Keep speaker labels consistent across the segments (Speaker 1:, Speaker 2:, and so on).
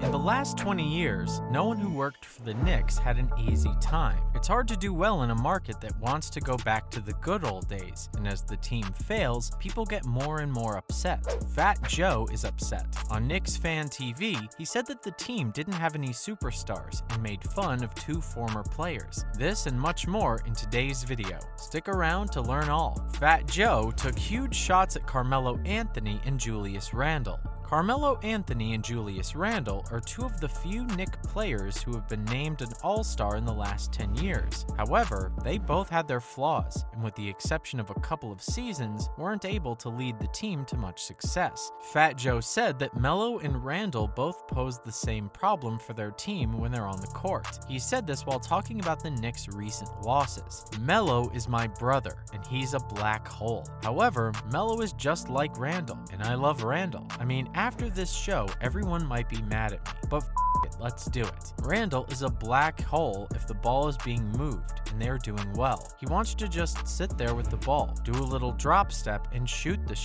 Speaker 1: In the last 20 years, no one who worked for the Knicks had an easy time. It's hard to do well in a market that wants to go back to the good old days, and as the team fails, people get more and more upset. Fat Joe is upset. On Knicks Fan TV, he said that the team didn't have any superstars and made fun of two former players. This and much more in today's video. Stick around to learn all. Fat Joe took huge shots at Carmelo Anthony and Julius Randle. Carmelo Anthony and Julius Randle are two of the few Knicks players who have been named an All-Star in the last 10 years. However, they both had their flaws, and with the exception of a couple of seasons, weren't able to lead the team to much success. Fat Joe said that Melo and Randle both pose the same problem for their team when they're on the court. He said this while talking about the Knicks' recent losses. Melo is my brother, and he's a black hole. However, Melo is just like Randle, and I love Randle. After this show, everyone might be mad at me, but it, let's do it. Randle is a black hole if the ball is being moved and they're doing well. He wants to just sit there with the ball, do a little drop step, and shoot the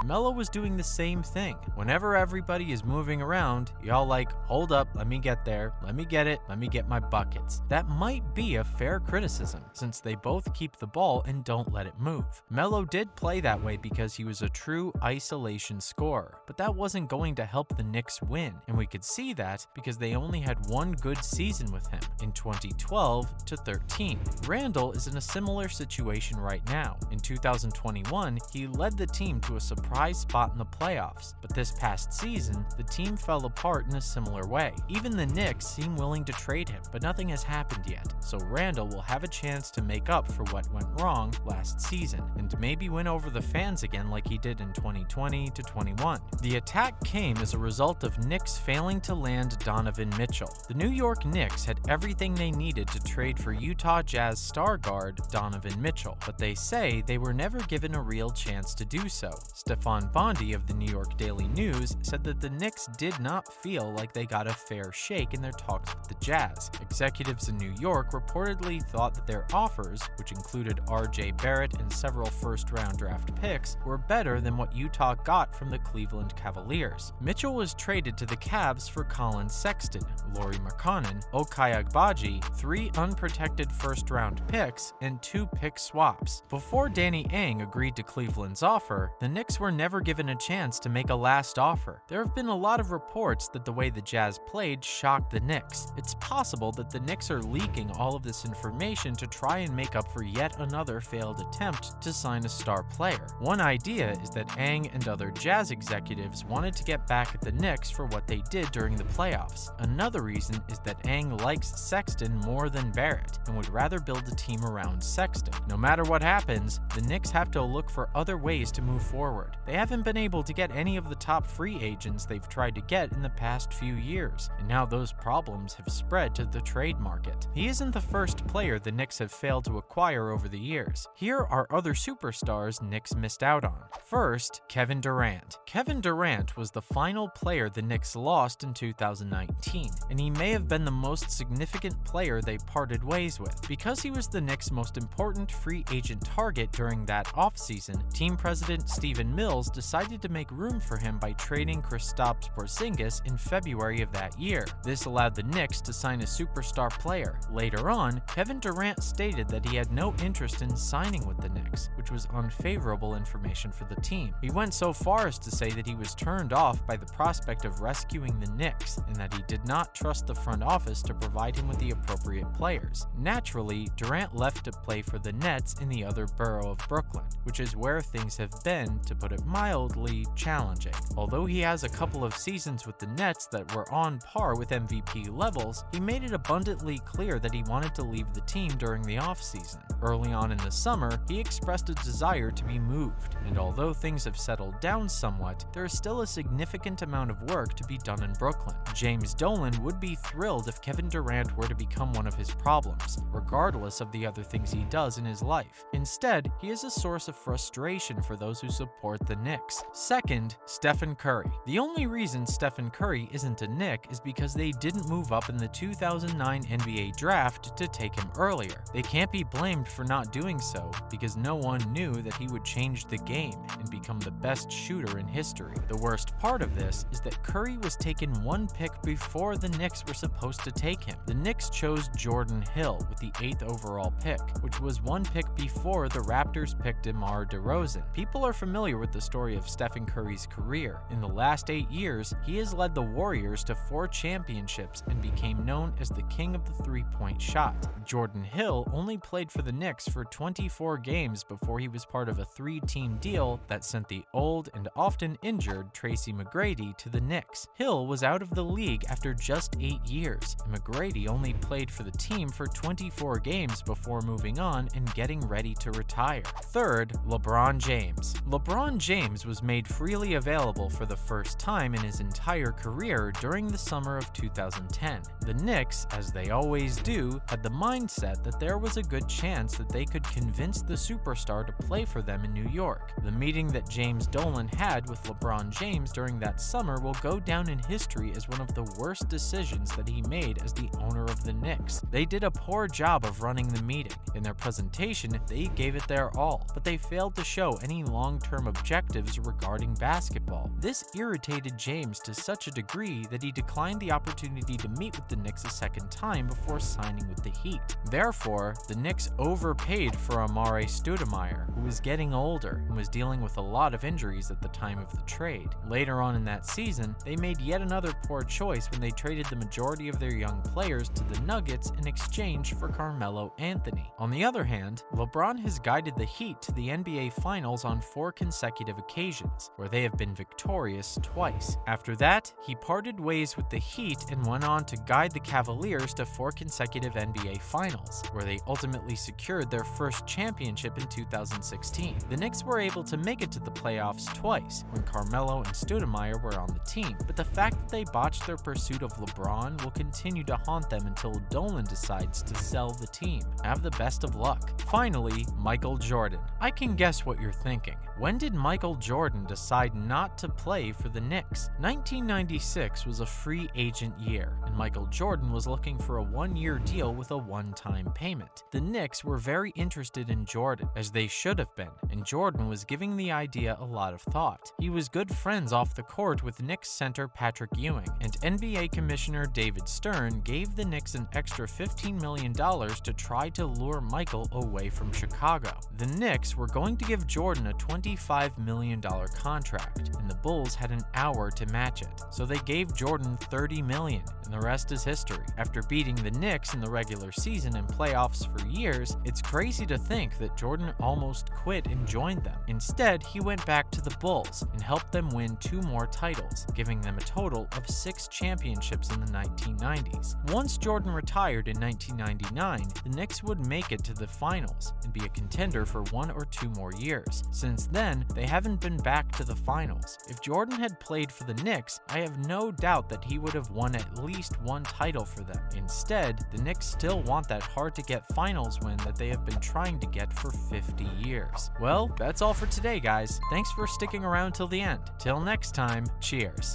Speaker 1: Melo was doing the same thing. Whenever everybody is moving around, y'all like, hold up, let me get there, let me get it, let me get my buckets. That might be a fair criticism, since they both keep the ball and don't let it move. Melo did play that way because he was a true isolation scorer, but that wasn't going to help the Knicks win, and we could see that because they only had one good season with him, in 2012-13. Randle is in a similar situation right now. In 2021, he led the team to a surprise spot in the playoffs, but this past season, the team fell apart in a similar way. Even the Knicks seem willing to trade him, but nothing has happened yet, so Randle will have a chance to make up for what went wrong last season, and maybe win over the fans again like he did in 2020-21. The attack came as a result of Knicks failing to land Donovan Mitchell. The New York Knicks had everything they needed to trade for Utah Jazz star guard Donovan Mitchell, but they say they were never given a real chance to do so. Stefan Bondi of the New York Daily News said that the Knicks did not feel like they got a fair shake in their talks with the Jazz. Executives in New York reportedly thought that their offers, which included R.J. Barrett and several first-round draft picks, were better than what Utah got from the Cleveland Cavaliers. Mitchell was traded to the Cavs for Colin Sexton, Lauri Markkanen, Ochai Agbaji, 3 unprotected first-round picks, and 2 pick swaps. Before Danny Ainge agreed to Cleveland's offer, the Knicks were never given a chance to make a last offer. There have been a lot of reports that the way the Jazz played shocked the Knicks. It's possible that the Knicks are leaking all of this information to try and make up for yet another failed attempt to sign a star player. One idea is that Ainge and other Jazz executives wanted to get back at the Knicks for what they did during the playoffs. Another reason is that Ainge likes Sexton more than Barrett and would rather build a team around Sexton. No matter what happens, the Knicks have to look for other ways to move forward. They haven't been able to get any of the top free agents they've tried to get in the past few years, and now those problems have spread to the trade market. He isn't the first player the Knicks have failed to acquire over the years. Here are other superstars Knicks missed out on. First, Kevin Durant. Kevin Durant was the final player the Knicks lost in 2019, and he may have been the most significant player they parted ways with. Because he was the Knicks' most important free agent target during that offseason, team president Stephen Mills decided to make room for him by trading Kristaps Porzingis in February of that year. This allowed the Knicks to sign a superstar player. Later on, Kevin Durant stated that he had no interest in signing with the Knicks, which was unfavorable information for the team. He went so far as to say that he was turned off by the prospect of rescuing the Knicks and that he did not trust the front office to provide him with the appropriate players. Naturally, Durant left to play for the Nets in the other borough of Brooklyn, which is where things have been, to put it mildly, challenging. Although he has a couple of seasons with the Nets that were on par with MVP levels, he made it abundantly clear that he wanted to leave the team during the offseason. Early on in the summer, he expressed a desire to be moved, and although things have settled down somewhat, there is still a significant amount of work to be done in Brooklyn. James Dolan would be thrilled if Kevin Durant were to become one of his problems, regardless of the other things he does in his life. Instead, he is a source of frustration for those who support the the Knicks. Second, Stephen Curry. The only reason Stephen Curry isn't a Knick is because they didn't move up in the 2009 NBA draft to take him earlier. They can't be blamed for not doing so because no one knew that he would change the game and become the best shooter in history. The worst part of this is that Curry was taken one pick before the Knicks were supposed to take him. The Knicks chose Jordan Hill with the 8th overall pick, which was one pick before the Raptors picked DeMar DeRozan. People are familiar with the story of Stephen Curry's career. In the last 8 years, he has led the Warriors to 4 championships and became known as the king of the three-point shot. Jordan Hill only played for the Knicks for 24 games before he was part of a 3-team deal that sent the old and often injured Tracy McGrady to the Knicks. Hill was out of the league after just 8 years, and McGrady only played for the team for 24 games before moving on and getting ready to retire. Third, LeBron James. LeBron James was made freely available for the first time in his entire career during the summer of 2010. The Knicks, as they always do, had the mindset that there was a good chance that they could convince the superstar to play for them in New York. The meeting that James Dolan had with LeBron James during that summer will go down in history as one of the worst decisions that he made as the owner of the Knicks. They did a poor job of running the meeting. In their presentation, they gave it their all, but they failed to show any long-term objectives regarding basketball. This irritated James to such a degree that he declined the opportunity to meet with the Knicks a second time before signing with the Heat. Therefore, the Knicks overpaid for Amare Stoudemire, who was getting older and was dealing with a lot of injuries at the time of the trade. Later on in that season, they made yet another poor choice when they traded the majority of their young players to the Nuggets in exchange for Carmelo Anthony. On the other hand, LeBron has guided the Heat to the NBA Finals on 4 consecutive occasions, where they have been victorious twice. After that, he parted ways with the Heat and went on to guide the Cavaliers to 4 consecutive NBA Finals, where they ultimately secured their first championship in 2016. The Knicks were able to make it to the playoffs twice, when Carmelo and Stoudemire were on the team, but the fact that they botched their pursuit of LeBron will continue to haunt them until Dolan decides to sell the team. Have the best of luck. Finally, Michael Jordan. I can guess what you're thinking. When did Michael Jordan decide not to play for the Knicks? 1996 was a free agent year, and Michael Jordan was looking for a 1-year deal with a one-time payment. The Knicks were very interested in Jordan, as they should have been, and Jordan was giving the idea a lot of thought. He was good friends off the court with Knicks center Patrick Ewing, and NBA Commissioner David Stern gave the Knicks an extra $15 million to try to lure Michael away from Chicago. The Knicks were going to give Jordan a $25 million contract, and the Bulls had an hour to match it. So they gave Jordan $30 million, and the rest is history. After beating the Knicks in the regular season and playoffs for years, it's crazy to think that Jordan almost quit and joined them. Instead, he went back to the Bulls and helped them win 2 more titles, giving them a total of 6 championships in the 1990s. Once Jordan retired in 1999, the Knicks would make it to the finals and be a contender for 1 or 2 more years. Since then, they haven't been back to the finals. If Jordan had played for the Knicks, I have no doubt that he would have won at least 1 title for them. Instead, the Knicks still want that hard-to-get finals win that they have been trying to get for 50 years. Well, that's all for today, guys. Thanks for sticking around till the end. Till next time, cheers.